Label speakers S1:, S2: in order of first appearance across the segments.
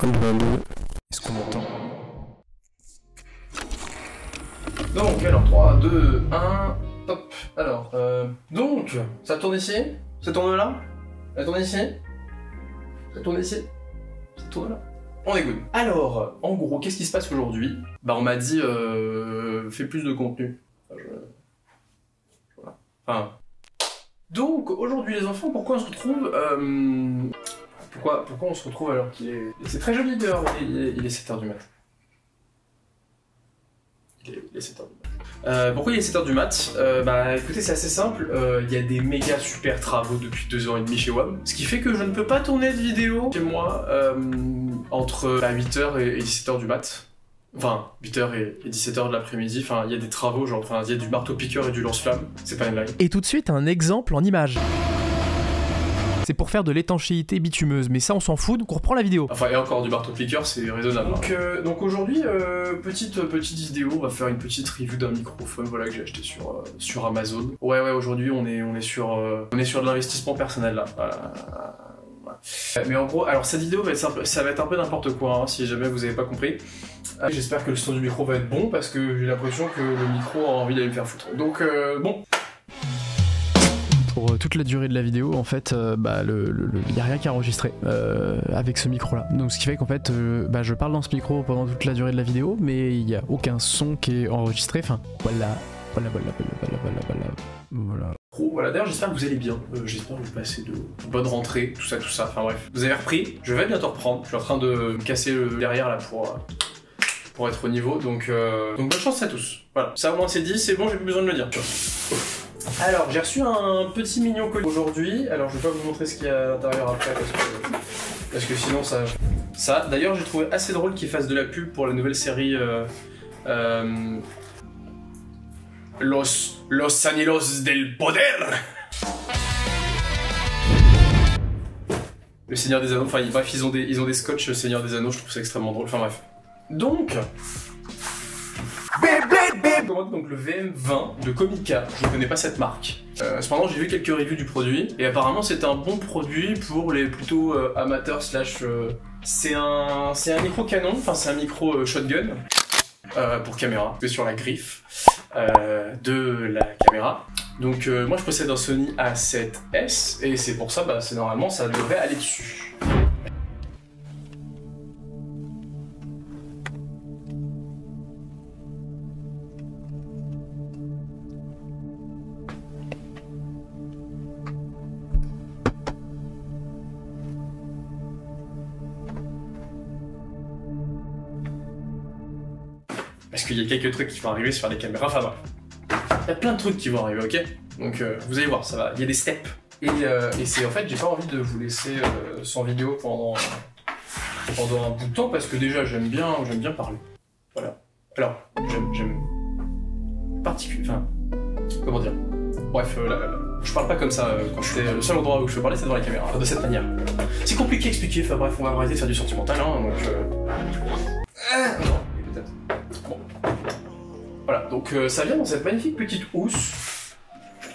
S1: Est-ce qu'on m'entend?
S2: Donc, alors 3, 2, 1, top. Alors, donc, ça tourne ici? Ça tourne là? Ça tourne ici? Ça tourne ici? Ça tourne là? On est good. Alors, en gros, qu'est-ce qui se passe aujourd'hui? Bah, on m'a dit, fais plus de contenu. Voilà. Enfin... Donc, aujourd'hui les enfants, pourquoi on se retrouve pourquoi on se retrouve alors qu'il est... C'est très joli dehors, il est 7h du mat. Il est 7h du mat. Pourquoi il est 7h du mat? Bah écoutez, c'est assez simple, il y a des méga super travaux depuis 2 ans et demi chez WAM, ce qui fait que je ne peux pas tourner de vidéo chez moi entre 8h et 17h du mat. Enfin, 8h et 17h de l'après-midi, enfin, il y a des travaux, genre, enfin, il y a du marteau-piqueur et du lance-flamme, c'est pas une blague.
S1: Et tout de suite, un exemple en image. C'est pour faire de l'étanchéité bitumeuse, mais ça on s'en fout, donc on reprend la vidéo.
S2: Enfin, et encore du marteau-piqueur, c'est raisonnable. Donc aujourd'hui, petite vidéo, on va faire une petite review d'un microphone, voilà, que j'ai acheté sur Amazon. Ouais, aujourd'hui, on est sur de l'investissement personnel, là. Mais en gros, alors cette vidéo ça va être un peu n'importe quoi, hein, si jamais vous avez pas compris. J'espère que le son du micro va être bon, parce que j'ai l'impression que le micro a envie d'aller me faire foutre. Donc bon.
S1: Pour toute la durée de la vidéo, en fait, il n'y a rien qu'à enregistrer avec ce micro-là. Donc ce qui fait qu'en fait, je parle dans ce micro pendant toute la durée de la vidéo, mais il n'y a aucun son qui est enregistré. Enfin, voilà.
S2: Voilà, d'ailleurs j'espère que vous allez bien, j'espère que vous passez de bonnes rentrées, tout ça, enfin bref. Vous avez repris, je vais bientôt reprendre, je suis en train de me casser le derrière là pour être au niveau, donc bonne chance à tous. Voilà, ça au moins c'est dit, c'est bon, j'ai plus besoin de le dire. Alors, j'ai reçu un petit mignon colis aujourd'hui, alors je vais pas vous montrer ce qu'il y a à l'intérieur après, parce que sinon ça... D'ailleurs j'ai trouvé assez drôle qu'ils fassent de la pub pour la nouvelle série... Los Anillos del Poder. Le Seigneur des Anneaux, enfin bref, ils ont des scotch Seigneur des Anneaux, je trouve ça extrêmement drôle, enfin bref. Donc... Donc le VM20 de Comica, je ne connais pas cette marque. Cependant j'ai vu quelques reviews du produit, et apparemment c'est un bon produit pour les plutôt amateurs slash... c'est un micro canon, enfin c'est un micro shotgun. Pour caméra, c'est sur la griffe de la caméra. Donc moi je possède un Sony A7S et c'est pour ça, c'est normalement ça devrait aller dessus. Parce qu'il y a quelques trucs qui vont arriver sur les caméras, enfin bref. Il y a plein de trucs qui vont arriver, ok? Donc vous allez voir, ça va, il y a des steps. Et c'est en fait, j'ai pas envie de vous laisser sans vidéo pendant un bout de temps, parce que déjà j'aime bien parler. Voilà. Alors, j'aime... Enfin... Comment dire? Bref, je parle pas comme ça quand je fais le seul endroit où je peux parler, c'est devant la caméra, de cette manière. C'est compliqué à expliquer, enfin bref, on va arrêter de faire du sentimental, hein, donc... Non, peut-être. Bon. Voilà, donc ça vient dans cette magnifique petite housse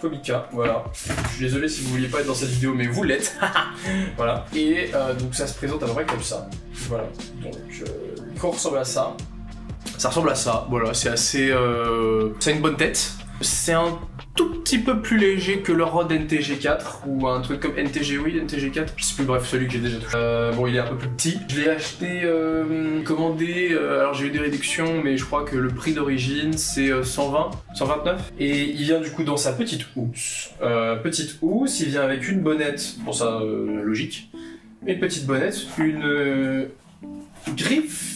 S2: Comica, voilà. Je suis désolé si vous vouliez pas être dans cette vidéo, mais vous l'êtes. Voilà. Et donc ça se présente à peu près comme ça. Voilà. Donc le micro ressemble à ça. Ça ressemble à ça, voilà, c'est assez... ça a une bonne tête. C'est un tout petit peu plus léger que le Rode NTG4 ou un truc comme NTG, oui, NTG4, je sais plus, bref, celui que j'ai déjà touché. Bon, il est un peu plus petit. Je l'ai acheté, commandé, alors j'ai eu des réductions, mais je crois que le prix d'origine c'est 120, 129. Et il vient du coup dans sa petite housse. Il vient avec une bonnette, bon ça, logique. Une petite bonnette, une griffe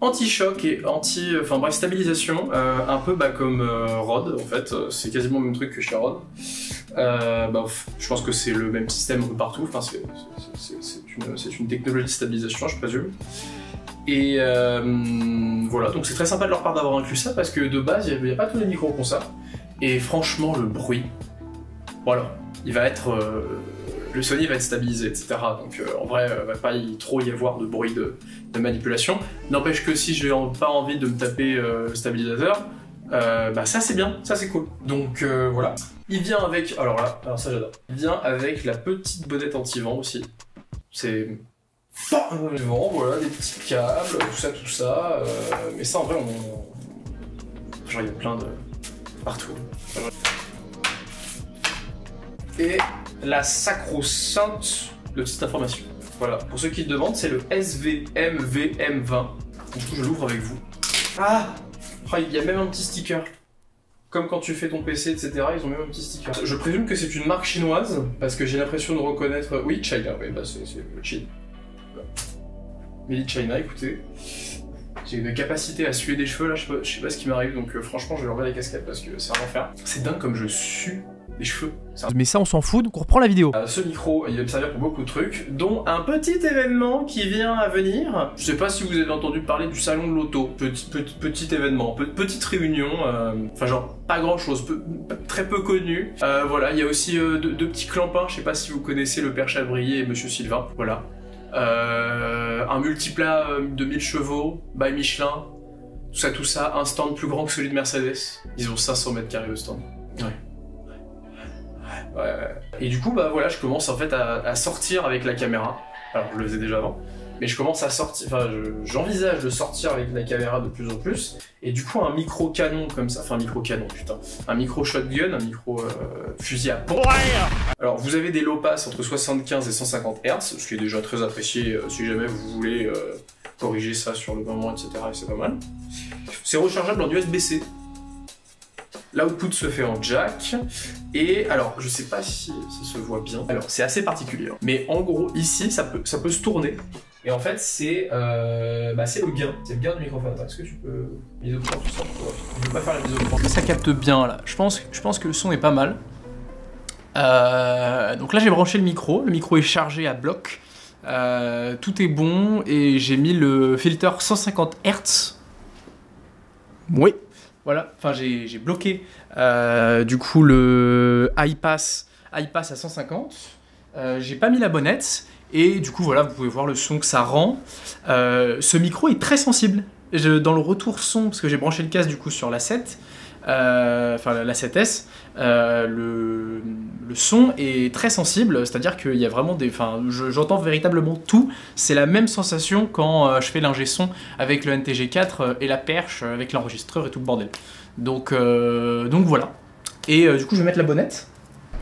S2: anti-choc et enfin bref, stabilisation, un peu comme Rode en fait, c'est quasiment le même truc que chez Rode. Je pense que c'est le même système un peu partout, enfin c'est une technologie de stabilisation je présume. Et voilà, donc c'est très sympa de leur part d'avoir inclus ça parce que de base il n'y a pas tous les micros comme ça. Et franchement le bruit, voilà, il va être... le Sony va être stabilisé, etc. Donc en vrai, va pas trop y avoir de bruit de manipulation. N'empêche que si j'ai pas envie de me taper le stabilisateur, ça c'est bien, ça c'est cool. Donc voilà. Il vient avec, alors ça j'adore, il vient avec la petite bonnette anti-vent aussi. C'est Devant, voilà, des petits câbles, tout ça. Mais ça, en vrai, genre, il y a plein de... partout. Et la sacro-sainte de petite information. Voilà, pour ceux qui le demandent, c'est le SVMVM20. Du coup, je l'ouvre avec vous. Ah, il y a même un petit sticker. Comme quand tu fais ton PC, etc., ils ont même un petit sticker. Je présume que c'est une marque chinoise, parce que j'ai l'impression de reconnaître... Oui, China, oui, bah c'est Chine. Made in China, écoutez. J'ai une capacité à suer des cheveux, là, je sais pas ce qui m'arrive, donc franchement, je vais enlever les casquettes, parce que c'est un enfer. C'est dingue comme je sue des cheveux.
S3: Mais ça, on s'en fout, donc on reprend la vidéo.
S2: Ce micro, il va me servir pour beaucoup de trucs, dont un petit événement qui vient à venir. Je sais pas si vous avez entendu parler du salon de l'auto. Petit événement, petite réunion, enfin genre pas grand chose, très peu connu. Voilà, il y a aussi deux petits clampins, je sais pas si vous connaissez le père Chabrier et monsieur Sylvain, voilà. Un multiplat de 1000 chevaux, by Michelin, tout ça, un stand plus grand que celui de Mercedes. Ils ont 500 mètres carrés le stand. Ouais. Et du coup, bah voilà, je commence en fait à sortir avec la caméra. Alors, je le faisais déjà avant, mais je commence à sortir, enfin, j'envisage de sortir avec la caméra de plus en plus. Et du coup, un micro canon comme ça, enfin, micro canon, putain, un micro shotgun, un micro fusil à pompe. Alors, vous avez des low pass entre 75 et 150 Hz, ce qui est déjà très apprécié si jamais vous voulez corriger ça sur le moment, etc. Et c'est pas mal. C'est rechargeable en USB-C. L'output se fait en jack, et alors je sais pas si ça se voit bien, alors c'est assez particulier, hein. Mais en gros ici ça peut se tourner, et en fait c'est le gain, c'est le gain du microphone. Est-ce que tu peux mise au point tout ça? Je vais pas faire la mise au point.
S3: Ça capte bien là, je pense que le son est pas mal. Donc là j'ai branché le micro est chargé à bloc, tout est bon, et j'ai mis le filter 150 Hz. Oui. Voilà, enfin j'ai bloqué du coup le high pass à 150, j'ai pas mis la bonnette, et du coup voilà, vous pouvez voir le son que ça rend. Ce micro est très sensible, dans le retour son, parce que j'ai branché le casque du coup sur la 7, enfin la 7S, le son est très sensible, c'est-à-dire qu'il y a vraiment des... Enfin, j'entends véritablement tout, c'est la même sensation quand je fais l'ingé son avec le NTG4 et la perche avec l'enregistreur et tout le bordel. Donc voilà. Et du coup je vais mettre la bonnette.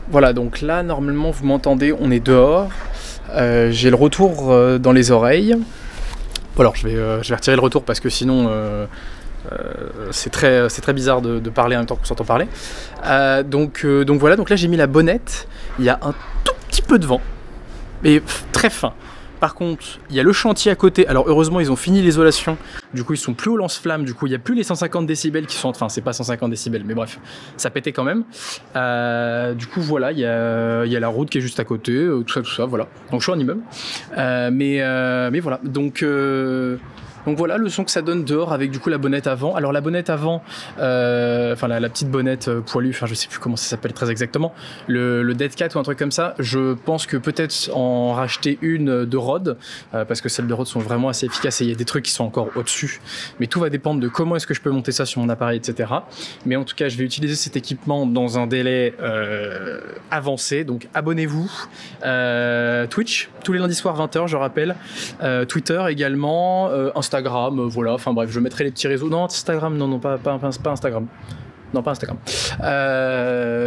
S3: Voilà, donc là normalement vous m'entendez, on est dehors, j'ai le retour dans les oreilles. Bon, alors je vais retirer le retour parce que sinon... c'est très bizarre de parler en même temps qu'on s'entend parler. Donc voilà, donc là j'ai mis la bonnette, il y a un tout petit peu de vent, mais très fin. Par contre, il y a le chantier à côté, alors heureusement ils ont fini l'isolation, du coup ils sont plus au lance-flamme, du coup il n'y a plus les 150 décibels qui sont... Enfin c'est pas 150 décibels, mais bref, ça pétait quand même. Du coup voilà, il y a la route qui est juste à côté, tout ça, voilà. Donc je suis en immeuble. Mais voilà, donc voilà le son que ça donne dehors avec du coup la bonnette avant. Alors la bonnette avant, enfin la petite bonnette poilue, enfin je sais plus comment ça s'appelle très exactement, le Dead Cat ou un truc comme ça, je pense que peut-être en racheter une de Rode, parce que celles de Rode sont vraiment assez efficaces et il y a des trucs qui sont encore au-dessus. Mais tout va dépendre de comment est-ce que je peux monter ça sur mon appareil, etc. Mais en tout cas je vais utiliser cet équipement dans un délai avancé, donc abonnez-vous. Twitch, tous les lundis soirs 20h je rappelle, Twitter également, Instagram, voilà, enfin bref, je mettrai les petits réseaux. Non, Instagram, non, pas Instagram. Non, pas Instagram.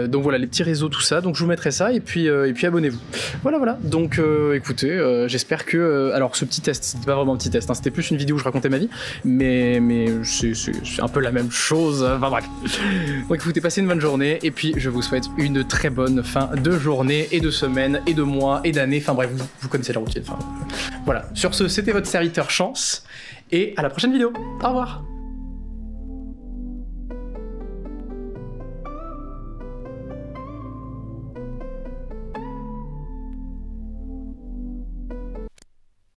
S3: Donc voilà, les petits réseaux, tout ça. Donc je vous mettrai ça, et puis abonnez-vous. Voilà. Donc écoutez, j'espère que... alors ce petit test, c'était pas vraiment un petit test, hein, c'était plus une vidéo où je racontais ma vie, mais c'est un peu la même chose. Enfin bref. Donc écoutez, passez une bonne journée, et puis je vous souhaite une très bonne fin de journée, et de semaine, et de mois, et d'année. Enfin bref, vous connaissez la routine. Enfin, voilà. Sur ce, c'était votre serviteur Chance, et à la prochaine vidéo. Au revoir.